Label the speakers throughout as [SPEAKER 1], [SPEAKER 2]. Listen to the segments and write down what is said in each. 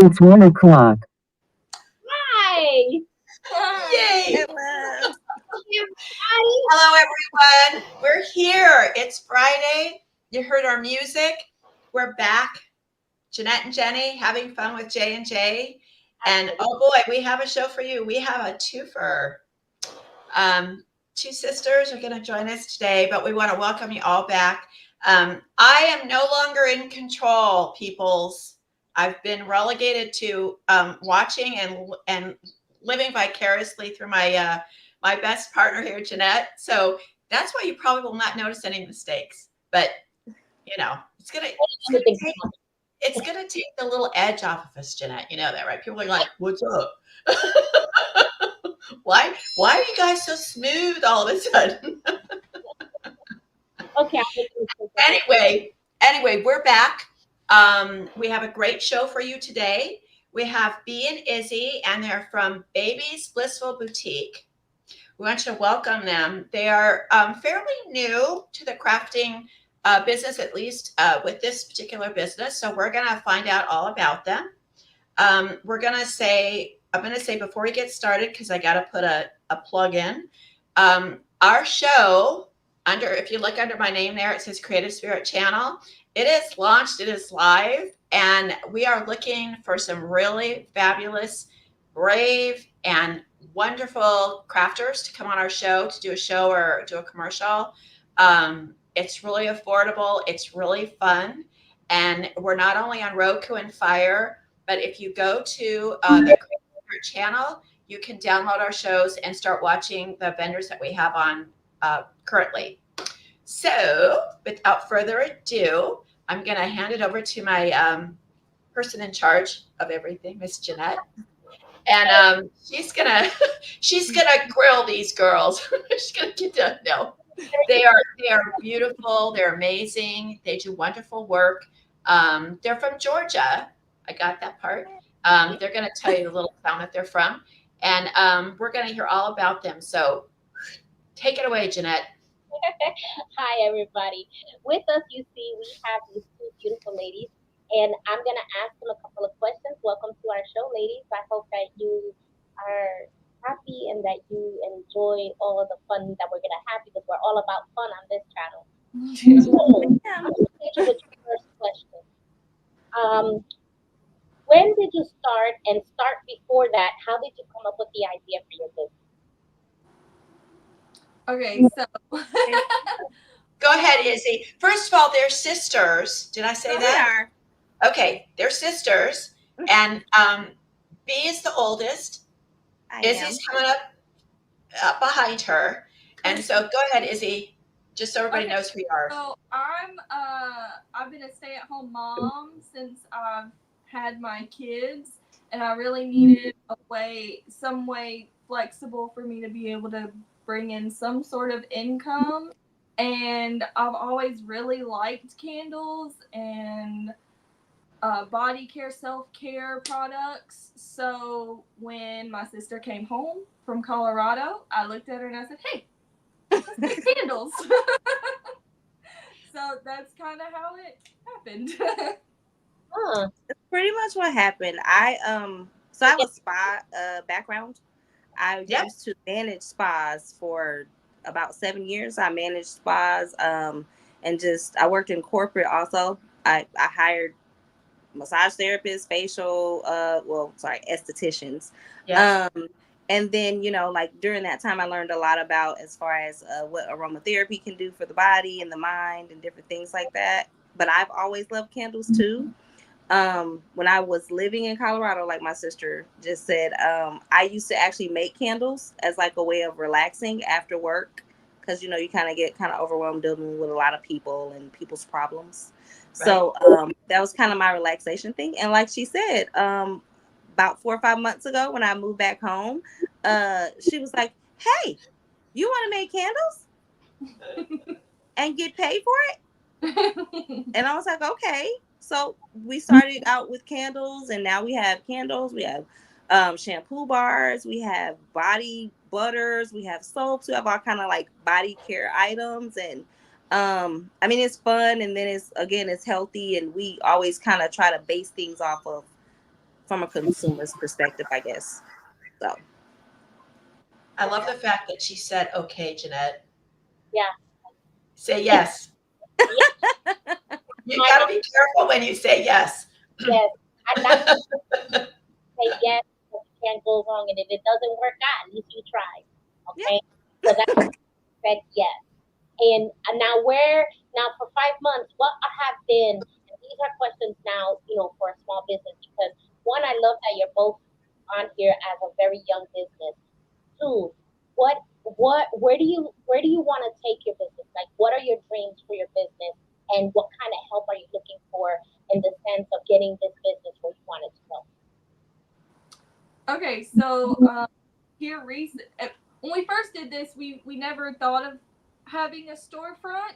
[SPEAKER 1] It's 1 o'clock.
[SPEAKER 2] Hi.
[SPEAKER 3] Yay!
[SPEAKER 4] Hello.
[SPEAKER 3] Hello, everyone. We're here. It's Friday. You heard our music. We're back. Jeanette and Jenny having fun with J and J. And oh boy, we have a show for you. We have a twofer. Two sisters are going to join us today, but we want to welcome you all back. I am no longer in control, peoples. I've been relegated to watching and living vicariously through my my best partner here, Jeanette. So that's why you probably will not notice any mistakes. But you know, it's gonna take the little edge off of us, Jeanette. You know that, right? People are like, "What's up? Why are you guys so smooth all of a sudden?"
[SPEAKER 2] Okay.
[SPEAKER 3] Anyway, we're back. We have a great show for you today. We have Bee and Izzy, and they're from Baby's Blissful Boutique. We want you to welcome them. They are fairly new to the crafting business, at least with this particular business. So we're going to find out all about them. I'm going to say before we get started, because I got to put a plug in, our show, if you look under my name there, it says Creative Spirit Channel. It is launched, it is live, and we are looking for some really fabulous, brave, and wonderful crafters to come on our show, to do a show or do a commercial. It's really affordable, it's really fun, and we're not only on Roku and Fire, but if you go to the Creative Spirit Channel, you can download our shows and start watching the vendors that we have on currently. So without further ado, I'm going to hand it over to my person in charge of everything, Miss Jeanette. And she's gonna grill these girls. She's gonna get to know. They are beautiful. They're amazing. They do wonderful work. They're from Georgia. I got that part. They're gonna tell you the little town that they're from, and we're gonna hear all about them. So take it away, Jeanette.
[SPEAKER 2] Hi, everybody. With us, you see, we have these two beautiful ladies, and I'm going to ask them a couple of questions. Welcome to our show, ladies. I hope that you are happy and that you enjoy all of the fun that we're going to have because we're all about fun on this channel. So, I'm going to get you with your first question. When did you start? And start before that, how did you come up with the idea for your business?
[SPEAKER 5] Okay, so
[SPEAKER 3] Go ahead, Izzy. First of all, they're sisters. Did I say that? Okay, they're sisters, and B is the oldest. Izzy's coming up behind her, and so go ahead, Izzy, just so everybody knows who you are.
[SPEAKER 5] So I've been a stay-at-home mom since I've had my kids, and I really needed some way flexible for me to be able to bring in some sort of income. And I've always really liked candles and body care, self-care products. So when my sister came home from Colorado, I looked at her and I said, "Hey, let's make candles." So that's kind of how it happened.
[SPEAKER 4] That's pretty much what happened. I have a spa background. I used to manage spas for about 7 years. I managed spas, and I worked in corporate also. I hired massage therapists, facial, estheticians.
[SPEAKER 3] Yes.
[SPEAKER 4] And then, during that time, I learned a lot about as far as what aromatherapy can do for the body and the mind and different things like that. But I've always loved candles too. When I was living in Colorado, like my sister just said, I used to actually make candles as like a way of relaxing after work. Because, you kind of get overwhelmed dealing with a lot of people and people's problems. Right. So that was kind of my relaxation thing. And like she said, about 4 or 5 months ago when I moved back home, she was like, "Hey, you want to make candles and get paid for it?" And I was like, "Okay." So we started out with candles, and now we have candles. We have shampoo bars. We have body butters. We have soaps. We have all kind of like body care items. And it's fun. And then it's healthy. And we always kind of try to base things off of from a consumer's perspective, I guess. So
[SPEAKER 3] I love the fact that she said, okay, Jeanette.
[SPEAKER 2] Yeah.
[SPEAKER 3] Say yes.
[SPEAKER 2] Yes.
[SPEAKER 3] You got to be careful when you say yes.
[SPEAKER 2] Yes. And that's say yes, but you can't go wrong. And if it doesn't work out, at least you tried.
[SPEAKER 4] yeah,
[SPEAKER 2] Okay. So that's said yes. And now for 5 months, what have been, and these are questions now, for a small business, because one, I love that you're both on here as a very young business. Two, where do you want to take your business? Like, what are your dreams for your business? And what kind of help are you looking for in the sense of getting this business where you want it to go?
[SPEAKER 5] Okay, so here recent when we first did this, we never thought of having a storefront.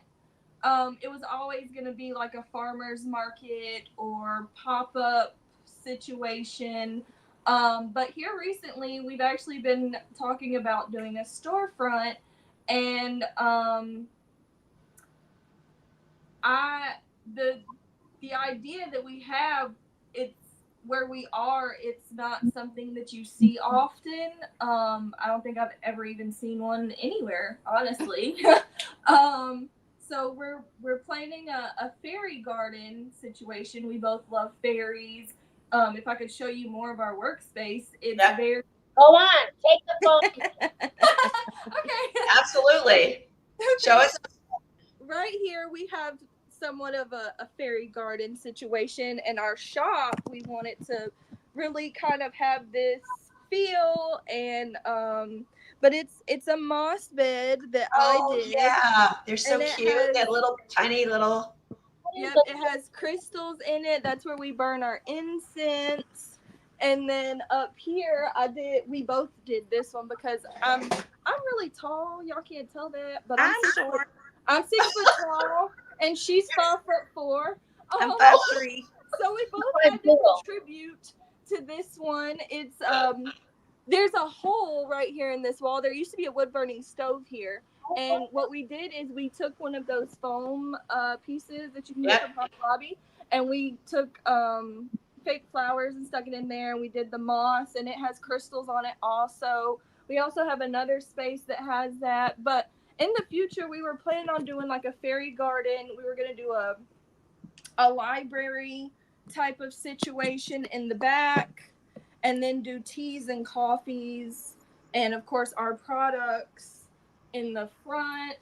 [SPEAKER 5] It was always going to be like a farmer's market or pop up situation. But here recently, we've actually been talking about doing a storefront, and I the idea that we have, it's where we are, it's not something that you see often. I don't think I've ever even seen one anywhere, honestly. So we're planning a fairy garden situation. We both love fairies. If I could show you more of our workspace, it's
[SPEAKER 3] Yep.
[SPEAKER 5] very
[SPEAKER 2] Go on, take the phone.
[SPEAKER 5] okay.
[SPEAKER 3] Absolutely. Show us.
[SPEAKER 5] Right here we have somewhat of a fairy garden situation. In our shop, we wanted to really kind of have this feel, and but it's a moss bed that I
[SPEAKER 3] Oh,
[SPEAKER 5] did,
[SPEAKER 3] yeah. They're so
[SPEAKER 5] and it
[SPEAKER 3] cute.
[SPEAKER 5] has,
[SPEAKER 3] That little tiny little.
[SPEAKER 5] yep, it has crystals in it. That's where we burn our incense. And then up here, we both did this one because I'm really tall. Y'all can't tell that, but
[SPEAKER 4] I'm short.
[SPEAKER 5] I'm 6 foot tall, and she's 5'4".
[SPEAKER 4] I'm
[SPEAKER 5] Um,
[SPEAKER 4] 5'3".
[SPEAKER 5] so we both
[SPEAKER 2] What a
[SPEAKER 5] had to
[SPEAKER 2] duo.
[SPEAKER 5] contribute to this one. It's there's a hole right here in this wall. There used to be a wood burning stove here, and what we did is we took one of those foam pieces that you can get
[SPEAKER 3] Yep.
[SPEAKER 5] from Hobby Lobby, and we took fake flowers and stuck it in there, and we did the moss, and it has crystals on it also. We also have another space that has that, but in the future we were planning on doing like a fairy garden. We were going to do a library type of situation in the back, and then do teas and coffees, and of course our products in the front.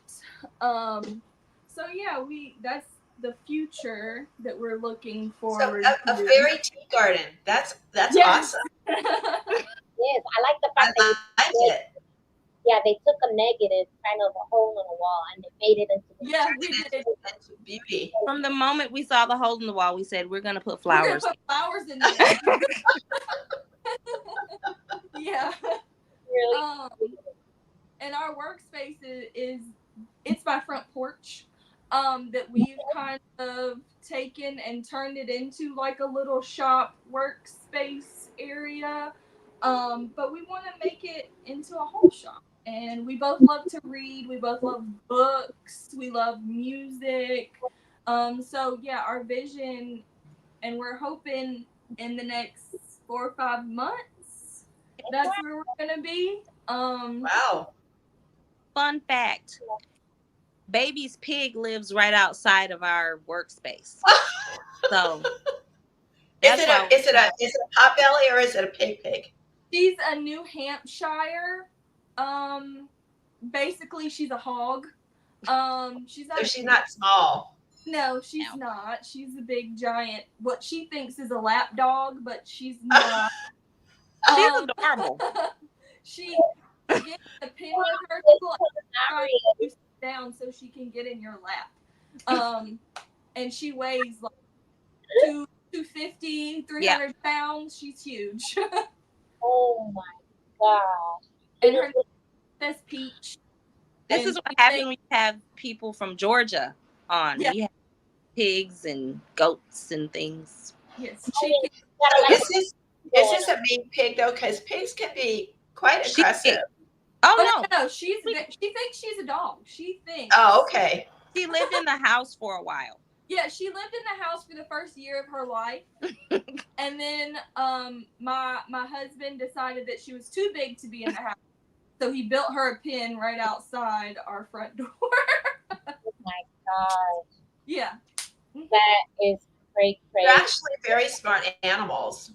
[SPEAKER 5] So yeah, that's the future that we're looking
[SPEAKER 3] So
[SPEAKER 5] forward
[SPEAKER 3] a
[SPEAKER 5] to.
[SPEAKER 3] fairy tea garden. That's
[SPEAKER 5] Yes.
[SPEAKER 3] awesome.
[SPEAKER 2] Yes, I like the
[SPEAKER 3] I
[SPEAKER 2] fact that
[SPEAKER 3] like it.
[SPEAKER 2] they took a negative, kind of a hole in the wall, and they made it into this.
[SPEAKER 5] Yeah, we did.
[SPEAKER 3] Into beauty.
[SPEAKER 4] From the moment we saw the hole in the wall, we said we're gonna put
[SPEAKER 5] We're gonna
[SPEAKER 4] flowers.
[SPEAKER 5] put flowers in there. Yeah.
[SPEAKER 2] Really,
[SPEAKER 5] And our workspace is it's my front porch, that we've kind of taken and turned it into like a little shop workspace area. But we want to make it into a whole shop. And we both love to read. We both love books. We love music. So yeah, our vision, and we're hoping in the next 4 or 5 months, that's where we're gonna be.
[SPEAKER 3] Wow.
[SPEAKER 4] Fun fact: Baby's pig lives right outside of our workspace. So
[SPEAKER 3] Is
[SPEAKER 4] that's
[SPEAKER 3] it
[SPEAKER 4] why
[SPEAKER 3] a potbelly or is it a pig?
[SPEAKER 5] She's a New Hampshire. Um, Basically, she's a hog. She's not.
[SPEAKER 3] So she's not small.
[SPEAKER 5] No, she's not. She's a big giant. What she thinks is a lap dog, but she's not.
[SPEAKER 4] she's
[SPEAKER 5] Um,
[SPEAKER 4] adorable.
[SPEAKER 5] she gets a pin with her. People try to sit down so she can get in your lap. And she weighs like 250, 300 pounds. She's huge.
[SPEAKER 2] oh my gosh.
[SPEAKER 5] And her name says Peach.
[SPEAKER 4] This
[SPEAKER 5] And
[SPEAKER 4] is what happens when you have people from Georgia on.
[SPEAKER 5] Yeah.
[SPEAKER 4] We have pigs and goats and things.
[SPEAKER 5] Yes,
[SPEAKER 2] I
[SPEAKER 5] she
[SPEAKER 2] mean,
[SPEAKER 5] can.
[SPEAKER 2] gotta let
[SPEAKER 3] Is this a mean pig though? Because pigs can be quite
[SPEAKER 4] She-
[SPEAKER 3] aggressive.
[SPEAKER 5] Oh
[SPEAKER 4] Oh no,
[SPEAKER 5] no, she thinks she's a dog. She thinks.
[SPEAKER 3] Oh, okay.
[SPEAKER 4] she lived in the house for a while.
[SPEAKER 5] Yeah, she lived in the house for the first year of her life. And then my husband decided that she was too big to be in the house, so he built her a pen right outside our front door.
[SPEAKER 2] Oh my God.
[SPEAKER 5] Yeah.
[SPEAKER 2] That is crazy,
[SPEAKER 3] They're
[SPEAKER 2] crazy.
[SPEAKER 3] actually very smart animals.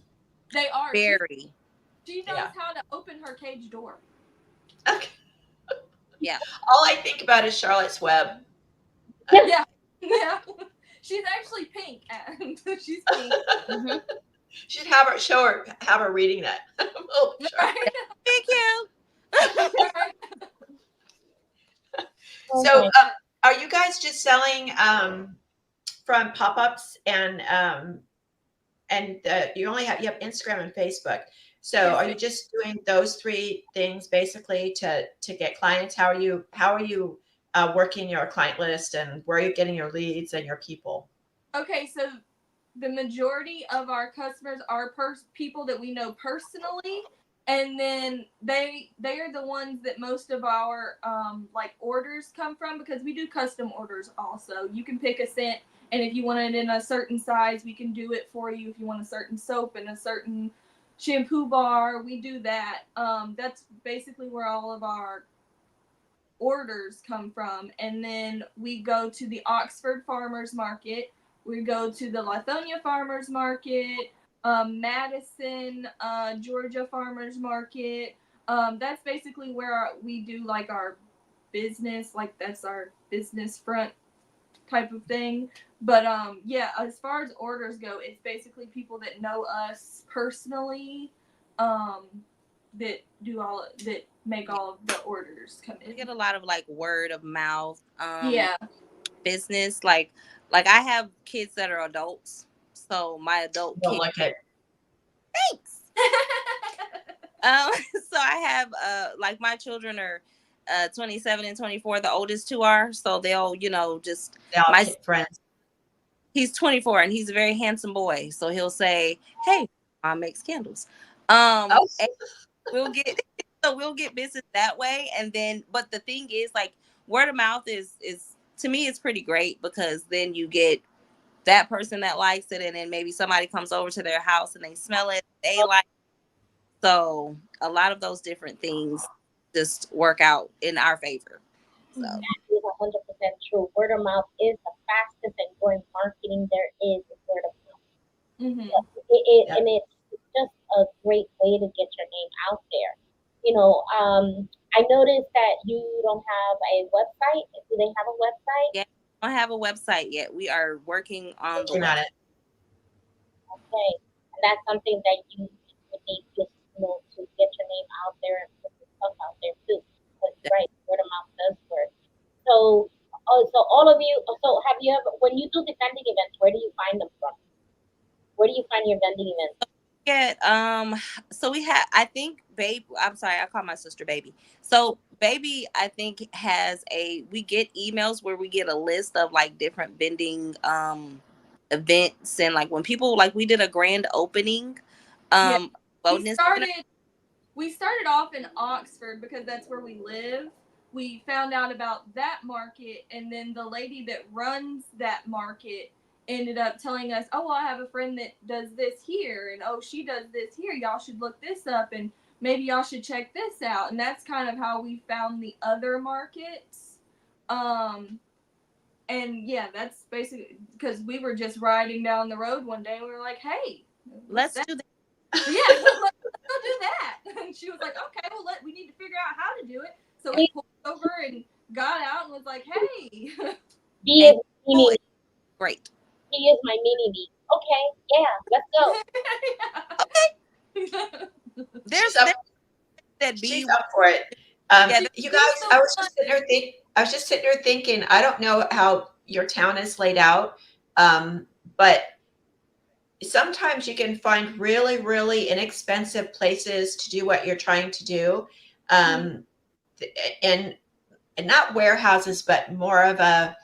[SPEAKER 5] They are.
[SPEAKER 4] Very.
[SPEAKER 5] She knows
[SPEAKER 3] Yeah.
[SPEAKER 5] how to open her cage door.
[SPEAKER 3] Okay.
[SPEAKER 4] Yeah.
[SPEAKER 3] All I think about is Charlotte's Web.
[SPEAKER 5] Yeah. Yeah. She's actually pink, and she's pink.
[SPEAKER 4] Mm-hmm.
[SPEAKER 3] Should have her reading that. Oh, Charlotte.
[SPEAKER 5] Right?
[SPEAKER 4] Thank you.
[SPEAKER 5] Right?
[SPEAKER 2] Oh
[SPEAKER 3] So,
[SPEAKER 2] my,
[SPEAKER 3] are you guys just selling from pop-ups and you have Instagram and Facebook? So,
[SPEAKER 5] Yes,
[SPEAKER 3] are
[SPEAKER 5] ma'am.
[SPEAKER 3] you just doing those three things basically to get clients? How are you working your client list, and where are you getting your leads and your people?
[SPEAKER 5] Okay, so the majority of our customers are people that we know personally, and then they are the ones that most of our like orders come from, because we do custom orders also. You can pick a scent, and if you want it in a certain size, we can do it for you. If you want a certain soap and a certain shampoo bar, we do that. That's basically where all of our orders come from. And then we go to the Oxford Farmers Market, we go to the Lithonia Farmers Market, Madison, Georgia Farmers Market. That's basically where we do like our business, like that's our business front type of thing. But yeah, as far as orders go, it's basically people that know us personally, um, that do all that make all of the orders come
[SPEAKER 4] We
[SPEAKER 5] in.
[SPEAKER 4] get a lot of like word of mouth
[SPEAKER 5] Yeah.
[SPEAKER 4] business. Like I have kids that are adults, so my adult
[SPEAKER 3] Don't
[SPEAKER 4] kids.
[SPEAKER 3] look at
[SPEAKER 4] Thanks. So I have like my children are 27 and 24. The oldest two are, so they'll just
[SPEAKER 3] they all
[SPEAKER 4] my
[SPEAKER 3] pick friends.
[SPEAKER 4] he's 24 and he's a very handsome boy, so he'll say, "Hey, mom makes candles."
[SPEAKER 3] Oh,
[SPEAKER 4] And we'll get so we'll get business that way, and then but the thing is, like, word of mouth is to me it's pretty great, because then you get that person that likes it, and then maybe somebody comes over to their house and they smell it, they like it. So a lot of those different things just work out in our favor. So
[SPEAKER 2] that is 100% true. Word of mouth is the fastest and growing marketing there is word of mouth.
[SPEAKER 5] Mm-hmm.
[SPEAKER 3] yeah.
[SPEAKER 2] And it's just a great way to get your name out there. I noticed that you don't have a website. Do they have a website?
[SPEAKER 4] yeah, I don't have a website yet. We are working on the
[SPEAKER 3] Working on
[SPEAKER 4] website.
[SPEAKER 3] it.
[SPEAKER 2] Okay, and that's something that you would need to get your name out there and put your stuff out there too. Because right, word of mouth does work. So, so all of you. So have you ever, when you do the vending events, where do you find them from? Where do you find your vending events?
[SPEAKER 4] Yeah, so we have, I think babe, I'm sorry, I call my sister baby. So baby, I think has we get emails where we get a list of like different vending events, and like when people, like, we did a grand opening
[SPEAKER 5] Yeah. We
[SPEAKER 4] bonus.
[SPEAKER 5] started off in Oxford because that's where we live. We found out about that market, and then the lady that runs that market ended up telling us, "Oh, well, I have a friend that does this here, and oh, she does this here. Y'all should look this up, and maybe y'all should check this out." And that's kind of how we found the other markets. Um, and yeah, that's basically because we were just riding down the road one day, and we were like, "Hey, what's
[SPEAKER 4] Let's
[SPEAKER 5] that?"
[SPEAKER 4] do that.
[SPEAKER 5] Yeah, let's go do that. And she was like, "Okay, well, we need to figure out how to do it." So we pulled over and got out and was like, "Hey."
[SPEAKER 2] He
[SPEAKER 4] And
[SPEAKER 2] is
[SPEAKER 4] oh,
[SPEAKER 2] mini
[SPEAKER 4] it's
[SPEAKER 2] me.
[SPEAKER 4] great.
[SPEAKER 2] He is my mini me. Okay, yeah, let's go.
[SPEAKER 3] She's
[SPEAKER 4] There's
[SPEAKER 3] up.
[SPEAKER 4] that
[SPEAKER 3] She's
[SPEAKER 4] be
[SPEAKER 3] up for it.
[SPEAKER 4] yeah,
[SPEAKER 3] You
[SPEAKER 5] She's
[SPEAKER 3] guys,
[SPEAKER 5] so fun.
[SPEAKER 3] I was just sitting there thinking. I don't know how your town is laid out, but sometimes you can find really, really inexpensive places to do what you're trying to do, um, and not warehouses, but more of a,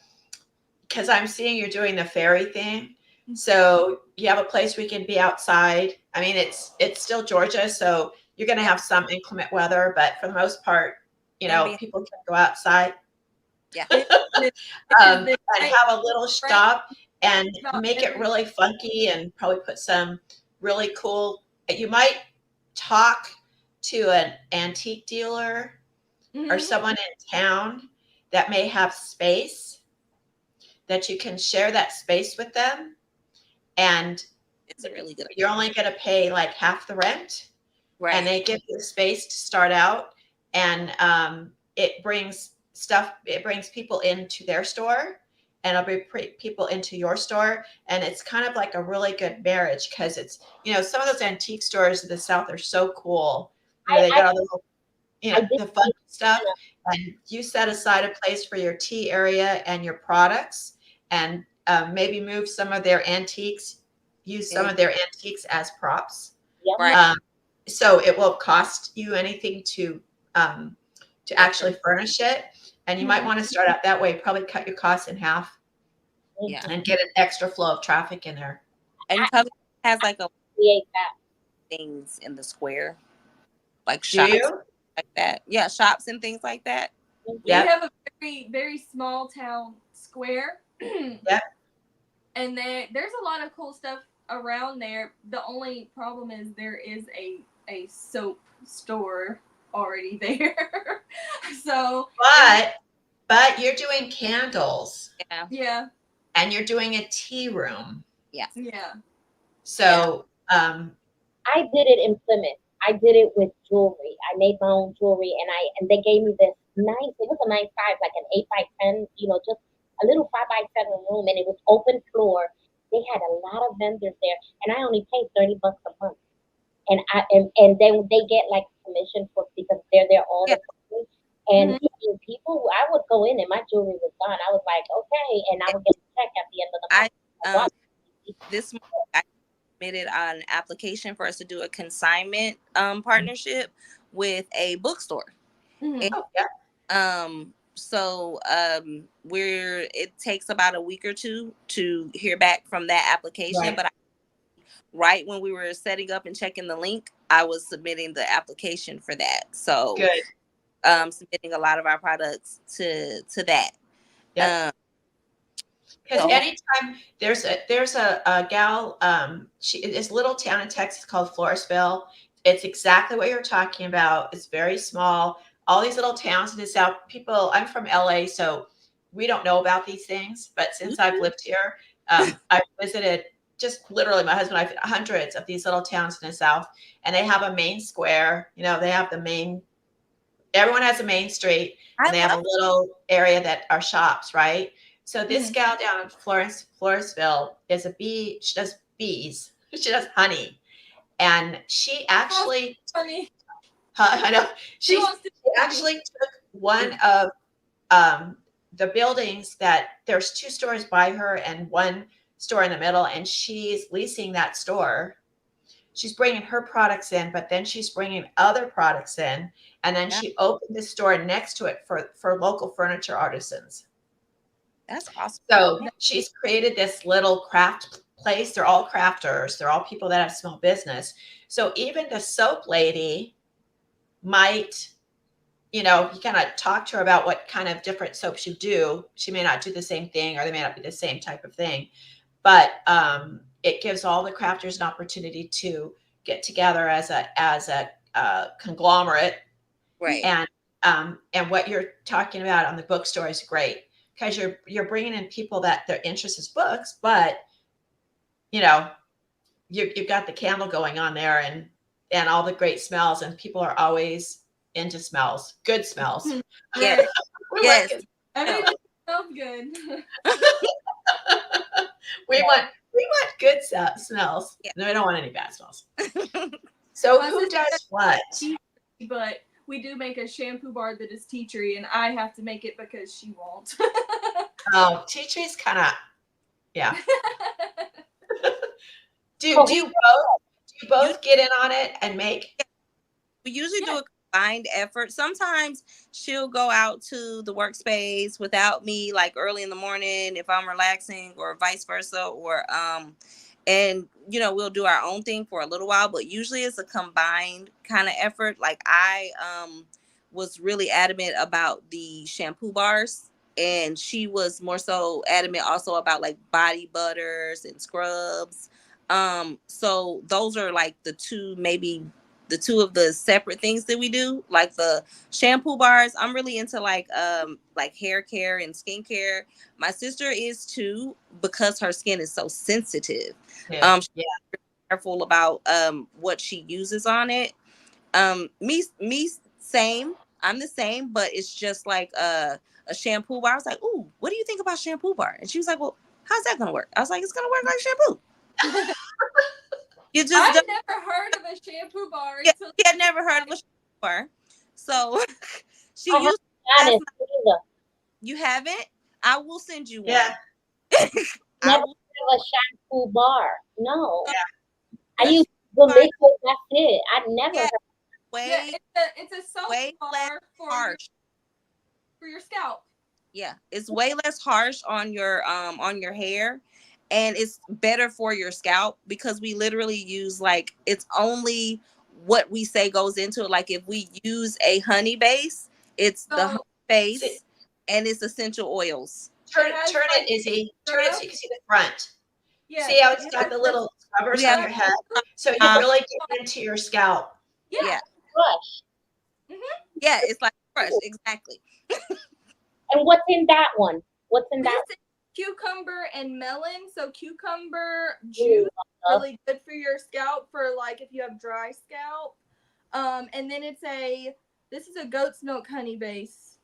[SPEAKER 3] because I'm seeing you're doing the ferry thing. So you have a place where you can be outside. I mean, it's still Georgia, so you're going to
[SPEAKER 4] yeah,
[SPEAKER 3] have some inclement weather, but for the most part,
[SPEAKER 4] gonna be
[SPEAKER 3] people can go outside,
[SPEAKER 4] yeah.
[SPEAKER 5] This is
[SPEAKER 3] and have a little
[SPEAKER 5] right
[SPEAKER 3] shop and
[SPEAKER 5] about
[SPEAKER 3] make it
[SPEAKER 5] every
[SPEAKER 3] really funky, and probably put some really cool. You might talk to an antique dealer or
[SPEAKER 5] Mhm.
[SPEAKER 3] someone in town that may have space that you can share that space with them, and
[SPEAKER 4] It's a really good
[SPEAKER 3] you're
[SPEAKER 4] idea.
[SPEAKER 3] only going to pay like half the rent, and
[SPEAKER 4] Right.
[SPEAKER 3] they give you the space to start out, and it brings people into their store, and it'll bring people into your store, and it's kind of like a really good marriage because it's, some of those antique stores in the South are so cool. They
[SPEAKER 2] I
[SPEAKER 3] got all the little,
[SPEAKER 2] I did
[SPEAKER 3] the fun
[SPEAKER 2] see
[SPEAKER 3] stuff,
[SPEAKER 2] kind of.
[SPEAKER 3] and you set aside a place for your tea area and your products, and maybe move some of their antiques, use some
[SPEAKER 4] Mm,
[SPEAKER 3] of their antiques as props.
[SPEAKER 2] Yep.
[SPEAKER 4] right.
[SPEAKER 3] Um, so it won't cost you anything to actually
[SPEAKER 4] Decorate.
[SPEAKER 3] furnish it, and you might
[SPEAKER 5] Mhm.
[SPEAKER 3] want to start out that way. Probably cut your costs in half
[SPEAKER 4] Yeah.
[SPEAKER 2] Mhm.
[SPEAKER 3] and get an extra flow of traffic in there.
[SPEAKER 2] I
[SPEAKER 4] And Covington has like a
[SPEAKER 2] create that.
[SPEAKER 4] things in the square, like
[SPEAKER 3] Do
[SPEAKER 4] shops
[SPEAKER 3] you?
[SPEAKER 4] like that. Yeah, shops and things like that.
[SPEAKER 5] We
[SPEAKER 3] Yep.
[SPEAKER 5] have a very, very small town square.
[SPEAKER 3] Yep.
[SPEAKER 5] And there's a lot of cool stuff around there. The only problem is there is a soap store already there. So
[SPEAKER 3] But you're doing candles,
[SPEAKER 4] Yeah.
[SPEAKER 5] yeah,
[SPEAKER 3] and you're doing a tea room.
[SPEAKER 4] Yes.
[SPEAKER 5] yeah.
[SPEAKER 4] Yeah.
[SPEAKER 3] So
[SPEAKER 2] I did it in Plymouth. I did it with jewelry. I made my own jewelry, and they gave me this nice. It was a nice size, like an 8 by 10. Just a little 5 by 7 room, and it was open floor. They had a lot of vendors there, and I only paid $30 a month. And then they get like commission for because they're there all
[SPEAKER 4] Yeah.
[SPEAKER 2] the time. And
[SPEAKER 5] Mhm.
[SPEAKER 2] people, I would go in and my jewelry was gone. I was like, okay, and I would get a check at the end of the
[SPEAKER 4] I
[SPEAKER 2] month.
[SPEAKER 4] um
[SPEAKER 2] What?
[SPEAKER 4] this month I submitted an application for us to do a consignment partnership with a bookstore. And
[SPEAKER 5] Mhm.
[SPEAKER 3] oh yeah,
[SPEAKER 4] we're it takes about a week or two to hear back from that application,
[SPEAKER 3] right,
[SPEAKER 4] but right when we were setting up and checking the link, I was submitting the application for that. So
[SPEAKER 3] good.
[SPEAKER 4] submitting a lot of our products to that.
[SPEAKER 3] Yep.
[SPEAKER 4] Um
[SPEAKER 3] Because
[SPEAKER 4] so
[SPEAKER 3] anytime there's a gal, she it's a little town in Texas called Floresville. It's exactly what you're talking about. It's very small. All these little towns in the South. People, I'm from LA, so we don't know about these things. But since I've lived here, I've visited just literally my husband. I've hundreds of these little towns in the South, and they have a main square. They have the main. Everyone has a main street,
[SPEAKER 4] I
[SPEAKER 3] and they have a
[SPEAKER 4] love
[SPEAKER 3] little area that are shops, right? So this
[SPEAKER 5] Mhm.
[SPEAKER 3] gal down in Floresville is a bee. She does bees. She does honey, and she
[SPEAKER 5] Oh,
[SPEAKER 3] actually,
[SPEAKER 5] funny.
[SPEAKER 3] I know
[SPEAKER 5] She
[SPEAKER 3] she
[SPEAKER 5] wants to be funny.
[SPEAKER 3] actually took one of um, the buildings that there's two stores by her and one store in the middle, and she's leasing that store. She's bringing her products in, but then she's bringing other products in, and then
[SPEAKER 4] that.
[SPEAKER 3] she opened the store next to it for local furniture artisans.
[SPEAKER 4] That's awesome.
[SPEAKER 3] So
[SPEAKER 4] Yeah.
[SPEAKER 3] she's created this little craft place. They're all crafters. They're all people that have small business. So even the soap lady might, you kind of talk to her about what kind of different soaps you do. She may not do the same thing, or they may not be the same type of thing, but it gives all the crafters an opportunity to get together as a conglomerate,
[SPEAKER 4] Right.
[SPEAKER 3] and what you're talking about on the bookstore is great because you're bringing in people that their interest is books, but you know you've got the candle going on there, and all the great smells, and people are always into smells, good smells.
[SPEAKER 4] Yes.
[SPEAKER 5] Right.
[SPEAKER 3] We like
[SPEAKER 4] Yes.
[SPEAKER 3] good.
[SPEAKER 4] No.
[SPEAKER 5] Everything smells good.
[SPEAKER 3] we want we want good smells.
[SPEAKER 4] Yeah.
[SPEAKER 3] No, we don't want any bad smells. So
[SPEAKER 5] My
[SPEAKER 3] who
[SPEAKER 5] sister
[SPEAKER 3] does what?
[SPEAKER 5] tea tree, but we do make a shampoo bar that is tea tree, and I have to make it because she won't.
[SPEAKER 3] Oh, tea tree's kind of, yeah. Do
[SPEAKER 2] So
[SPEAKER 3] do
[SPEAKER 2] who
[SPEAKER 3] you both do you
[SPEAKER 4] You
[SPEAKER 3] both get in on it and make?
[SPEAKER 4] we usually do
[SPEAKER 5] Yeah.
[SPEAKER 4] a combined effort. Sometimes she'll go out to the workspace without me, like early in the morning if I'm relaxing, or vice versa, or and we'll do our own thing for a little while, but usually it's a combined kind of effort. Like I was really adamant about the shampoo bars, and she was more so adamant also about like body butters and scrubs. So those are like the two of the separate things that we do. Like the shampoo bars, I'm really into like hair care and skincare. My sister is too, because her skin is so sensitive.
[SPEAKER 3] Yeah.
[SPEAKER 4] She's
[SPEAKER 3] Yeah.
[SPEAKER 4] careful about what she uses on it. Me same. I'm the same, but it's just like a shampoo bar. I was like, "Ooh, what do you think about shampoo bar?" And she was like, "Well, how's that gonna work?" I was like, "It's gonna work like shampoo. You just
[SPEAKER 5] I've
[SPEAKER 4] don't."
[SPEAKER 5] never heard of a shampoo bar
[SPEAKER 4] Yeah,
[SPEAKER 5] until
[SPEAKER 4] she had never heard of a shampoo bar, so she
[SPEAKER 2] I have to
[SPEAKER 4] used
[SPEAKER 2] be
[SPEAKER 4] last
[SPEAKER 2] honest,
[SPEAKER 4] night.
[SPEAKER 2] either.
[SPEAKER 4] You haven't? I will send you
[SPEAKER 3] Yeah.
[SPEAKER 4] one. I
[SPEAKER 2] Never
[SPEAKER 4] will.
[SPEAKER 2] heard of a shampoo bar. No.
[SPEAKER 3] Yeah.
[SPEAKER 2] I
[SPEAKER 5] the
[SPEAKER 2] use the
[SPEAKER 4] Bar,
[SPEAKER 2] liquid, that's it. I never
[SPEAKER 4] yeah,
[SPEAKER 2] heard.
[SPEAKER 5] yeah,
[SPEAKER 4] way
[SPEAKER 5] it's a soap
[SPEAKER 4] way less
[SPEAKER 5] bar
[SPEAKER 4] harsh.
[SPEAKER 5] for your scalp.
[SPEAKER 4] Yeah, it's way less harsh on your hair, and it's better for your scalp because we literally use like it's only what we say goes into it. Like if we use a honey base, it's the honey
[SPEAKER 5] So
[SPEAKER 3] See,
[SPEAKER 4] base and it's essential oils.
[SPEAKER 5] it has
[SPEAKER 3] turn it,
[SPEAKER 5] like
[SPEAKER 3] Izzy. Turn it so
[SPEAKER 5] syrup.
[SPEAKER 3] you can see the front.
[SPEAKER 5] Yes,
[SPEAKER 3] See how it's
[SPEAKER 5] it
[SPEAKER 3] got
[SPEAKER 5] has
[SPEAKER 3] the
[SPEAKER 5] the
[SPEAKER 3] little scrubbers
[SPEAKER 4] We
[SPEAKER 3] on
[SPEAKER 4] have
[SPEAKER 3] your
[SPEAKER 5] syrup.
[SPEAKER 3] head, so you
[SPEAKER 4] um
[SPEAKER 3] really get into your scalp.
[SPEAKER 5] Yeah.
[SPEAKER 4] yeah,
[SPEAKER 2] Brush.
[SPEAKER 5] Hmm.
[SPEAKER 4] yeah, it's like a brush, exactly.
[SPEAKER 2] And what's in that one? What's in
[SPEAKER 5] This
[SPEAKER 2] that
[SPEAKER 5] is cucumber and melon. So cucumber
[SPEAKER 2] one?
[SPEAKER 5] juice really good for your scalp for like if you have dry scalp. And then this is a goat's milk honey base.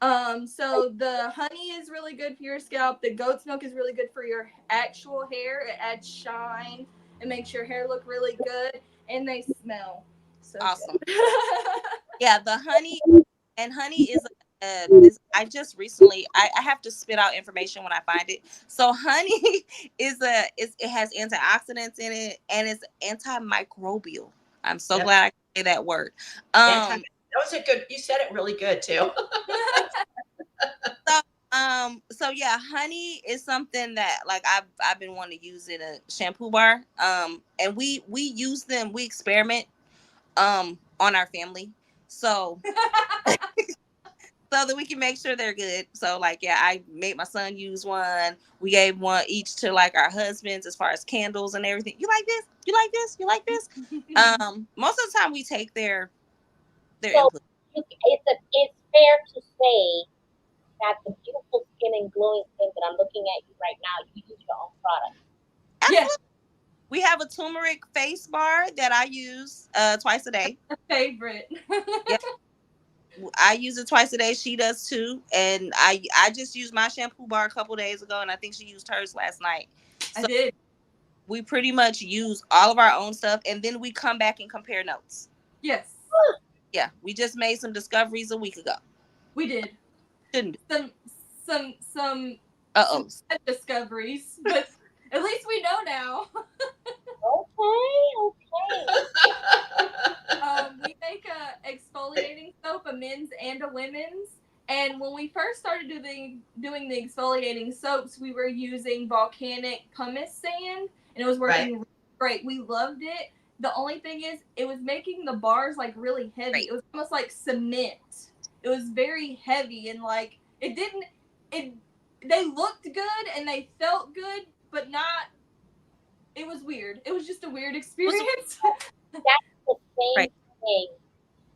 [SPEAKER 5] So the honey is really good for your scalp. The goat's milk is really good for your actual hair. It adds shine. It makes your hair look really good, and they smell so
[SPEAKER 4] Awesome.
[SPEAKER 5] good.
[SPEAKER 4] Yeah, the honey and honey is this I just recently I have to spit out information when I find it. So honey it has antioxidants in it and it's antimicrobial. I'm so
[SPEAKER 3] Yep.
[SPEAKER 4] glad I can say that word.
[SPEAKER 3] Anti.
[SPEAKER 4] Um
[SPEAKER 3] That was a good. You said it really good too.
[SPEAKER 4] so so yeah, honey is something that like I've been wanting to use in a shampoo bar. And we use them, we experiment on our family. So so that we can make sure they're good. So like yeah, I made my son use one. We gave one each to like our husbands as far as candles and everything. You like this? You like this? You like this? Most of the time we take their
[SPEAKER 2] So
[SPEAKER 4] input.
[SPEAKER 2] it's fair to say that the beautiful skin and glowing skin that I'm looking at you right now, you use your own product.
[SPEAKER 5] Yes,
[SPEAKER 4] Absolutely. We have a turmeric face bar that I use twice a day.
[SPEAKER 5] favorite.
[SPEAKER 4] Yeah, I use it twice a day. She does too, and I just used my shampoo bar a couple days ago, and I think she used hers last night.
[SPEAKER 5] I
[SPEAKER 4] So
[SPEAKER 5] did.
[SPEAKER 4] we pretty much use all of our own stuff, and then we come back and compare notes.
[SPEAKER 5] Yes,
[SPEAKER 4] Yeah, we just made some discoveries a week ago.
[SPEAKER 5] we did.
[SPEAKER 4] Shouldn't do.
[SPEAKER 5] Some some some some
[SPEAKER 4] Uh-oh.
[SPEAKER 5] bad discoveries, but at least we know now.
[SPEAKER 2] Okay, okay.
[SPEAKER 5] We make a exfoliating soap, a men's and a women's. And when we first started doing the exfoliating soaps, we were using volcanic pumice sand, and it was
[SPEAKER 3] Right.
[SPEAKER 5] working really great. We loved it. The only thing is, it was making the bars like really heavy.
[SPEAKER 4] Great.
[SPEAKER 5] It was almost like cement. It was very heavy, and like it didn't. It they looked good and they felt good, but not. It was weird. It was just a weird
[SPEAKER 4] Was
[SPEAKER 5] experience.
[SPEAKER 2] That's the same
[SPEAKER 4] right.
[SPEAKER 2] thing.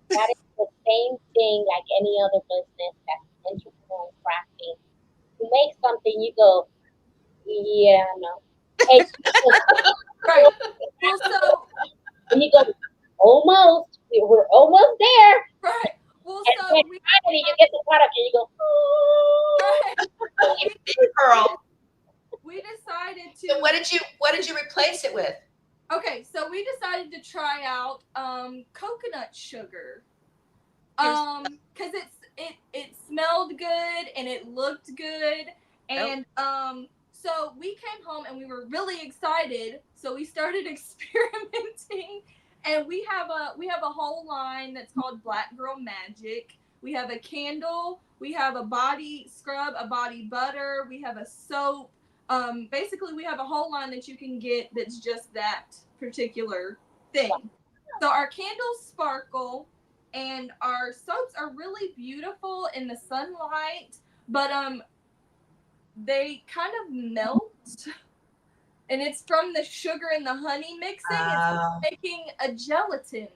[SPEAKER 2] That is the same thing like any other business that's entrepreneur and crafting. You make something, you go, yeah, no. Hey,
[SPEAKER 5] Right. Well, so
[SPEAKER 2] and you go, almost. We're almost there.
[SPEAKER 5] right. Well,
[SPEAKER 2] And
[SPEAKER 5] so
[SPEAKER 2] then
[SPEAKER 5] we
[SPEAKER 2] finally you get the product and you go, oh.
[SPEAKER 5] right.
[SPEAKER 2] So
[SPEAKER 5] We
[SPEAKER 3] Big girl.
[SPEAKER 5] we decided
[SPEAKER 3] So
[SPEAKER 5] to
[SPEAKER 3] what did you replace it with?
[SPEAKER 5] okay. So we decided to try out coconut sugar.
[SPEAKER 4] Here's
[SPEAKER 5] Because it smelled good and it looked good,
[SPEAKER 4] oh,
[SPEAKER 5] and so we came home and we were really excited. So we started experimenting, and we have a whole line that's called Black Girl Magic. We have a candle, we have a body scrub, a body butter, we have a soap. Basically, we have a whole line that you can get that's just that particular thing. So our candles sparkle, and our soaps are really beautiful in the sunlight, but they kind of melt and it's from the sugar and the honey mixing. It's
[SPEAKER 3] Oh.
[SPEAKER 5] making a gelatin.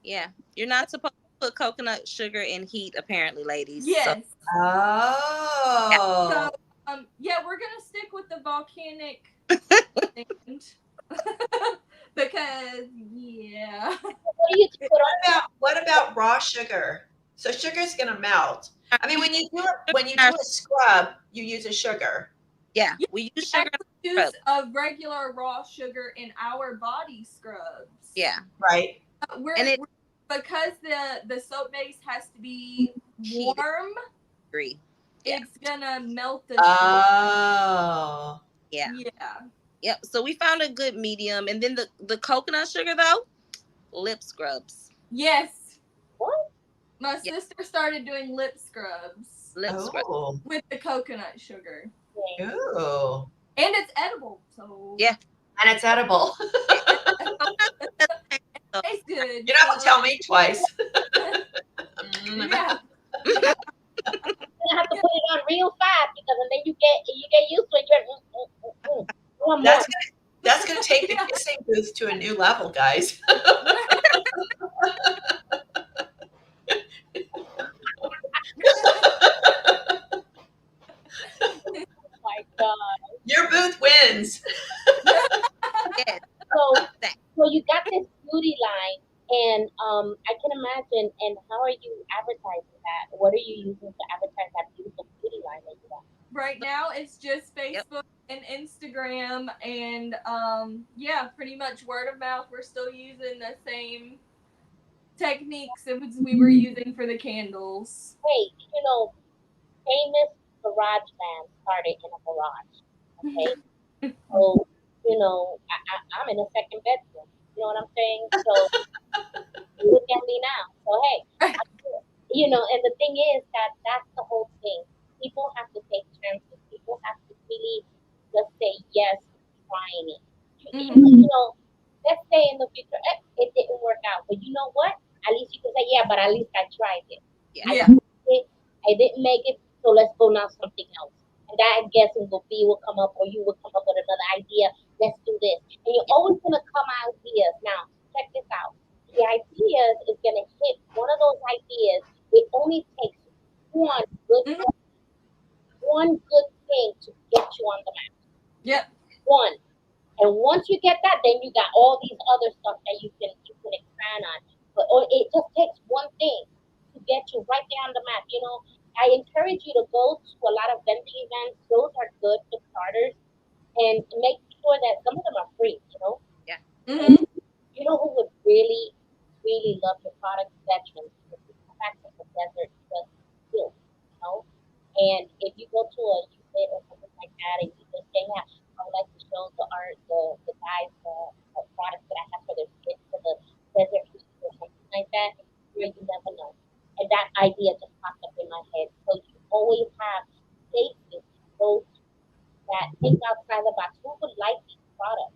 [SPEAKER 4] Yeah, you're not supposed to put coconut sugar in heat, apparently, ladies. So
[SPEAKER 5] Yes.
[SPEAKER 3] Oh.
[SPEAKER 5] So yeah, we're gonna stick with the volcanic thing because yeah.
[SPEAKER 2] What do you put on?
[SPEAKER 3] What about raw sugar? So sugar's gonna melt. I mean, when you do a scrub, you use a sugar.
[SPEAKER 4] yeah,
[SPEAKER 5] Yeah,
[SPEAKER 4] we
[SPEAKER 5] we
[SPEAKER 4] use sugar.
[SPEAKER 5] actually use a regular raw sugar in our body scrubs.
[SPEAKER 4] Yeah,
[SPEAKER 3] Right.
[SPEAKER 5] We're,
[SPEAKER 4] and it
[SPEAKER 5] because the soap base has to be
[SPEAKER 4] heat
[SPEAKER 5] warm,
[SPEAKER 4] agree. Yeah,
[SPEAKER 5] it's gonna melt the sugar.
[SPEAKER 3] Oh.
[SPEAKER 4] yeah,
[SPEAKER 5] Yeah.
[SPEAKER 4] yep. So we found a good medium, and then the coconut sugar though, lip scrubs.
[SPEAKER 5] Yes.
[SPEAKER 2] What?
[SPEAKER 5] My
[SPEAKER 4] Yeah,
[SPEAKER 5] sister started doing lip scrubs
[SPEAKER 4] lip scrubs.
[SPEAKER 3] Oh.
[SPEAKER 5] with the coconut sugar.
[SPEAKER 2] Yeah.
[SPEAKER 3] Ooh.
[SPEAKER 5] And it's edible, so
[SPEAKER 4] Yeah,
[SPEAKER 3] And it's edible.
[SPEAKER 4] so,
[SPEAKER 5] tastes good.
[SPEAKER 3] You don't have to tell me twice.
[SPEAKER 5] Yeah.
[SPEAKER 2] You have to put it on real fast because and then you get used to it. You're one more.
[SPEAKER 3] That's gonna take the
[SPEAKER 5] Yeah.
[SPEAKER 3] kissing booth to a new level, guys.
[SPEAKER 2] Oh my God.
[SPEAKER 3] Your booth wins.
[SPEAKER 4] yes,
[SPEAKER 2] So
[SPEAKER 4] that.
[SPEAKER 2] so you got this beauty line, and I can imagine. And how are you advertising that? What are you using to advertise that beautiful beauty line that you got?
[SPEAKER 5] Right now it's just
[SPEAKER 4] Yep.
[SPEAKER 5] Facebook and Instagram and yeah, pretty much word of mouth. We're still using the same techniques as we were using for the candles.
[SPEAKER 2] Hey, famous garage man started in a garage. Okay, so I'm in a second bedroom. You know what I'm saying? So look at me now. So hey, and the thing is that that's the whole thing. People have to take chances. People have to really just say yes to trying it.
[SPEAKER 5] Mhm.
[SPEAKER 2] Let's say in the future it didn't work out, but you know what? At least you can say, yeah, but at least I tried it.
[SPEAKER 4] Yeah,
[SPEAKER 2] I
[SPEAKER 5] Yeah.
[SPEAKER 2] tried it. I didn't make it, so let's go now something else. And that I guess will be will come up, or you will come up with another idea. Let's do this, and you're
[SPEAKER 4] yeah,
[SPEAKER 2] always gonna come out ideas. Now check this out. The ideas is gonna hit one of those ideas. It only takes one good
[SPEAKER 5] Mhm.
[SPEAKER 2] one good thing to get you on the map.
[SPEAKER 5] Yep.
[SPEAKER 2] One. And once you get that, then you got all these other stuff that you can expand on. But it just takes one thing to get you right there on the map. I encourage you to go to a lot of vending events. Those are good for starters, and make sure that some of them are free.
[SPEAKER 4] yeah.
[SPEAKER 2] And
[SPEAKER 5] Mhm.
[SPEAKER 2] you know who would really, really love your product? Veterans. Because we come back from the desert just still, you know. And if you go to a event or something like that, and you just say, "Yeah, I would like to show the guys the products that I have for their skin for the desert heat or something like that," you never know. And that idea just popped up in my head. So you always have places to go to that think outside the box. Who would like these products?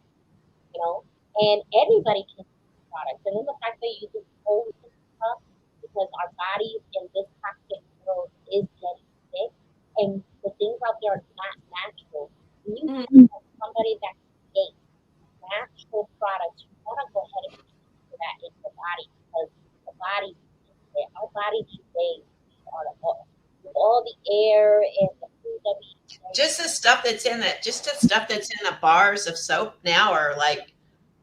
[SPEAKER 2] you know, and everybody can use products. And then the fact that you use cold stuff because our bodies in this toxic world is getting sick, and the things out there are not natural. When you
[SPEAKER 5] Mhm.
[SPEAKER 2] have somebody that creates natural products, you want to go ahead and use that in your body because the body needs it. Our body today are with all the air and the food that we eat
[SPEAKER 3] Just the stuff that's in it. Just the stuff that's in the bars of soap now are like.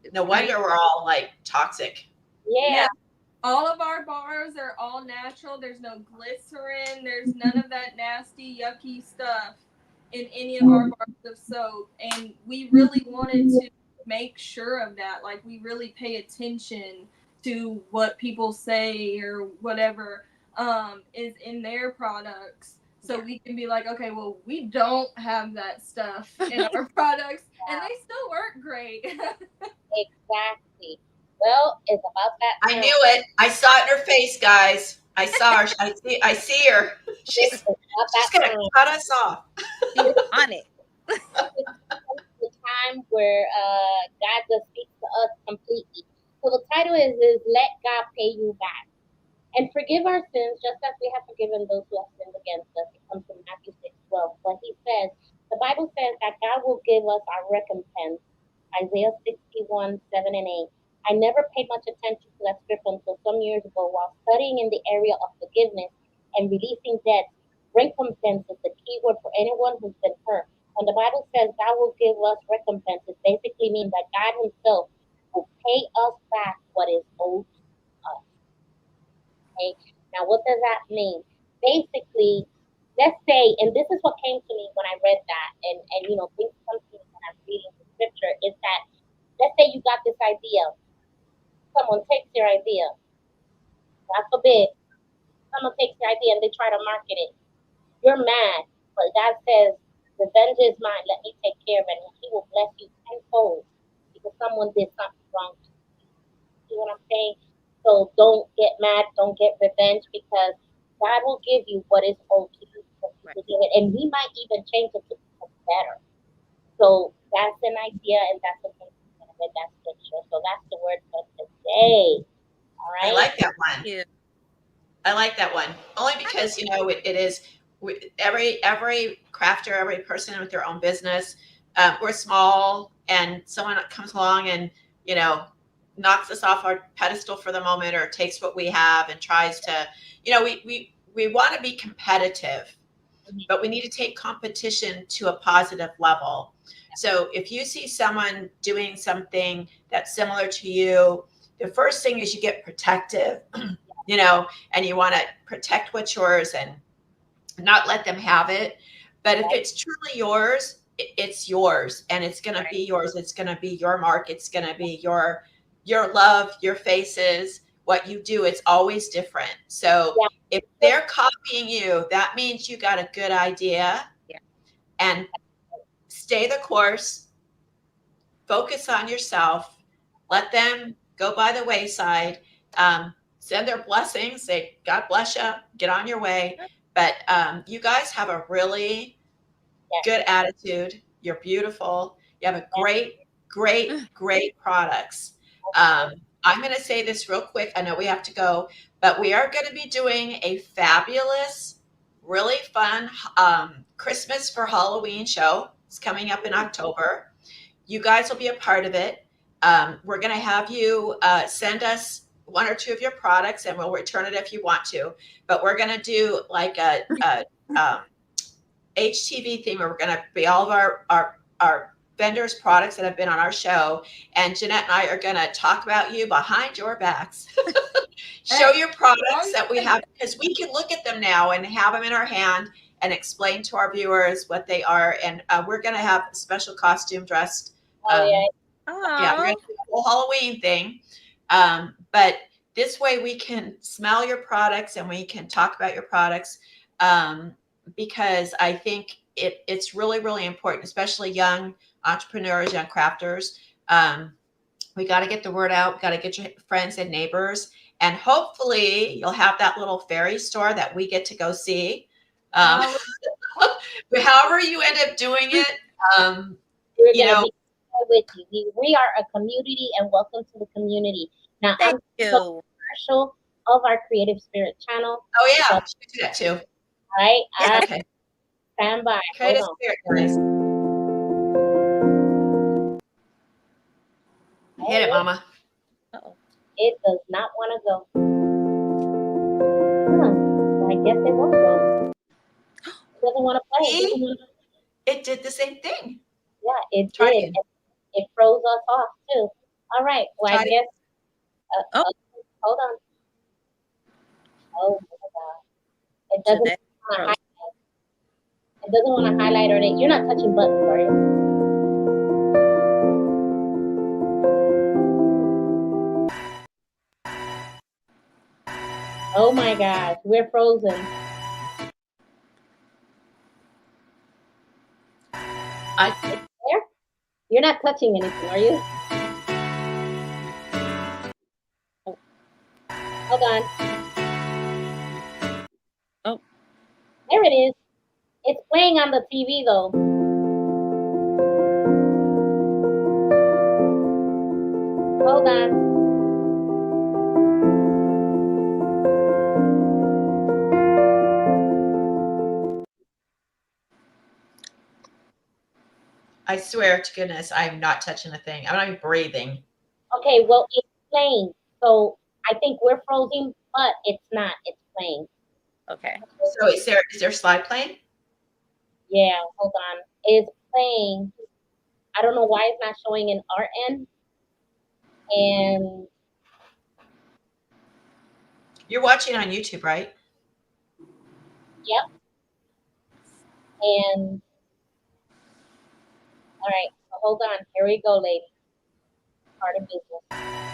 [SPEAKER 4] It's
[SPEAKER 3] No
[SPEAKER 4] crazy.
[SPEAKER 3] wonder we're all like toxic.
[SPEAKER 2] yeah,
[SPEAKER 5] Yeah. All of our bars are all natural. There's no glycerin. There's none of that nasty, yucky stuff in any of our bars of soap. And we really wanted to make sure of that. Like, we really pay attention to what people say or whatever is in their products. So
[SPEAKER 4] Yeah.
[SPEAKER 5] we can be like, okay, well, we don't have that stuff in our products, and they still work great.
[SPEAKER 2] exactly. Well, it's about that
[SPEAKER 3] I
[SPEAKER 2] time.
[SPEAKER 3] knew it. I saw it in her face, guys. I saw her. I see her.
[SPEAKER 2] This
[SPEAKER 3] She's
[SPEAKER 2] is about
[SPEAKER 3] she's
[SPEAKER 2] that
[SPEAKER 3] gonna
[SPEAKER 2] time.
[SPEAKER 3] cut us off.
[SPEAKER 4] She's on it.
[SPEAKER 2] This comes to the time where God just speaks to us completely. So the title is Let God Pay You Back. And forgive our sins just as we have forgiven those who have sinned against us. It comes from Matthew 6:12. But he says, the Bible says that God will give us our recompense Isaiah 61, 7 and 8. I never paid much attention to that scripture until some years ago while studying in the area of forgiveness and releasing debts. Recompense is the key word for anyone who's been hurt. When the Bible says God will give us recompense, it basically means that God Himself will pay us back what is owed to us. Okay? Now, what does that mean? Basically, let's say, and this is what came to me when I read that, and things come to me when I'm reading the scripture, is that let's say you got this idea, someone takes your idea, God forbid, someone takes your idea and they try to market it. You're mad, but God says, revenge is mine, let me take care of it, and He will bless you tenfold because someone did something wrong to you. See what I'm saying? So don't get mad, don't get revenge because God will give you what is owed to you because He
[SPEAKER 4] Right.
[SPEAKER 2] will give it, and He might even change it to become better. So that's an idea, and that's what makes me gonna read that scripture. So that's the word for today. All
[SPEAKER 3] I
[SPEAKER 2] right.
[SPEAKER 3] like that one.
[SPEAKER 4] Yeah.
[SPEAKER 3] I like that one only because it is every crafter, every person with their own business. We're small, and someone comes along and you know knocks us off our pedestal for the moment, or takes what we have and tries to. We want to be competitive,
[SPEAKER 2] Mhm.
[SPEAKER 3] but we need to take competition to a positive level. So if you see someone doing something that's similar to you, the first thing is you get protective, and you want to protect what's yours and not let them have it. But if
[SPEAKER 2] Right.
[SPEAKER 3] it's truly yours, it's yours, and it's going to
[SPEAKER 4] Right.
[SPEAKER 3] be yours. It's going to be your mark. It's going to be your love, your faces, what you do. It's always different. So
[SPEAKER 2] Yeah.
[SPEAKER 3] if they're copying you, that means you got a good idea,
[SPEAKER 4] Yeah.
[SPEAKER 3] and stay the course, focus on yourself, let them go by the wayside, send their blessings, say, God bless you, get on your way. But you guys have a really
[SPEAKER 2] Yeah.
[SPEAKER 3] good attitude. You're beautiful. You have a
[SPEAKER 2] Yeah.
[SPEAKER 3] great products.
[SPEAKER 2] Okay.
[SPEAKER 3] I'm going to say this real quick. I know we have to go, but we are going to be doing a fabulous, really fun Christmas for Halloween show. It's coming up in October. You guys will be a part of it. We're going to have you send us one or two of your products, and we'll return it if you want to. But we're going to do like a HTV theme where we're going to be all of our vendors' products that have been on our show. And Jeanette and I are going to talk about you behind your backs. Show your products that we have, because we can look at them now and have them in our hand and explain to our viewers what they are. And we're going to have a special costume dressed.
[SPEAKER 2] Oh yeah.
[SPEAKER 3] Yeah, we're going
[SPEAKER 4] Oh.
[SPEAKER 3] to do a whole Halloween thing. But this way we can smell your products and we can talk about your products, because I think it's really, really important, especially young entrepreneurs, young crafters. We got to get the word out. We got to get your friends and neighbors. And hopefully you'll have that little fairy store that we get to go see.
[SPEAKER 5] Hallelujah.
[SPEAKER 3] However you end up doing it,
[SPEAKER 2] We're
[SPEAKER 3] you
[SPEAKER 2] gonna
[SPEAKER 3] know,
[SPEAKER 2] be there with you. We are a community, and welcome to the community. Now
[SPEAKER 4] Thank
[SPEAKER 2] I'm the
[SPEAKER 4] you.
[SPEAKER 2] commercial of our Creative Spirit channel.
[SPEAKER 3] oh
[SPEAKER 2] So,
[SPEAKER 3] yeah, we do that too.
[SPEAKER 2] all right,
[SPEAKER 3] Okay.
[SPEAKER 2] stand by. Hold
[SPEAKER 3] Creative
[SPEAKER 2] on.
[SPEAKER 3] spirit, guys. Hit it,
[SPEAKER 2] Oh,
[SPEAKER 3] mama.
[SPEAKER 4] Uh-oh.
[SPEAKER 2] it does not want to go. Well, I guess it won't go. It doesn't want to play. It doesn't
[SPEAKER 3] See?
[SPEAKER 2] wanna,
[SPEAKER 3] It did the same thing.
[SPEAKER 2] yeah, it
[SPEAKER 3] Try it
[SPEAKER 2] did.
[SPEAKER 3] again.
[SPEAKER 2] It froze us off too. All right. Well, I
[SPEAKER 3] Try it
[SPEAKER 2] guess.
[SPEAKER 4] Oh,
[SPEAKER 2] Hold on. Oh my God. It doesn't
[SPEAKER 4] Jeanette.
[SPEAKER 2] want to
[SPEAKER 4] Frozen.
[SPEAKER 2] highlight. It doesn't want to highlight or anything. You're not touching buttons, are you? Oh my gosh, we're frozen.
[SPEAKER 3] I
[SPEAKER 2] There? You're not touching anything, are you?
[SPEAKER 4] Oh.
[SPEAKER 2] Hold on.
[SPEAKER 4] Oh.
[SPEAKER 2] There it is. It's playing on the TV though. Hold on.
[SPEAKER 3] I swear to goodness, I'm not touching a thing. I'm not even breathing.
[SPEAKER 2] Okay, well, it's playing. So I think we're frozen, but it's not. It's playing.
[SPEAKER 4] Okay.
[SPEAKER 3] So is there slide playing?
[SPEAKER 2] Yeah, hold on. It's playing. I don't know why it's not showing in our end. And
[SPEAKER 3] You're watching on YouTube, right?
[SPEAKER 2] yep. And all right. So hold on. Here we go, ladies. Part of business.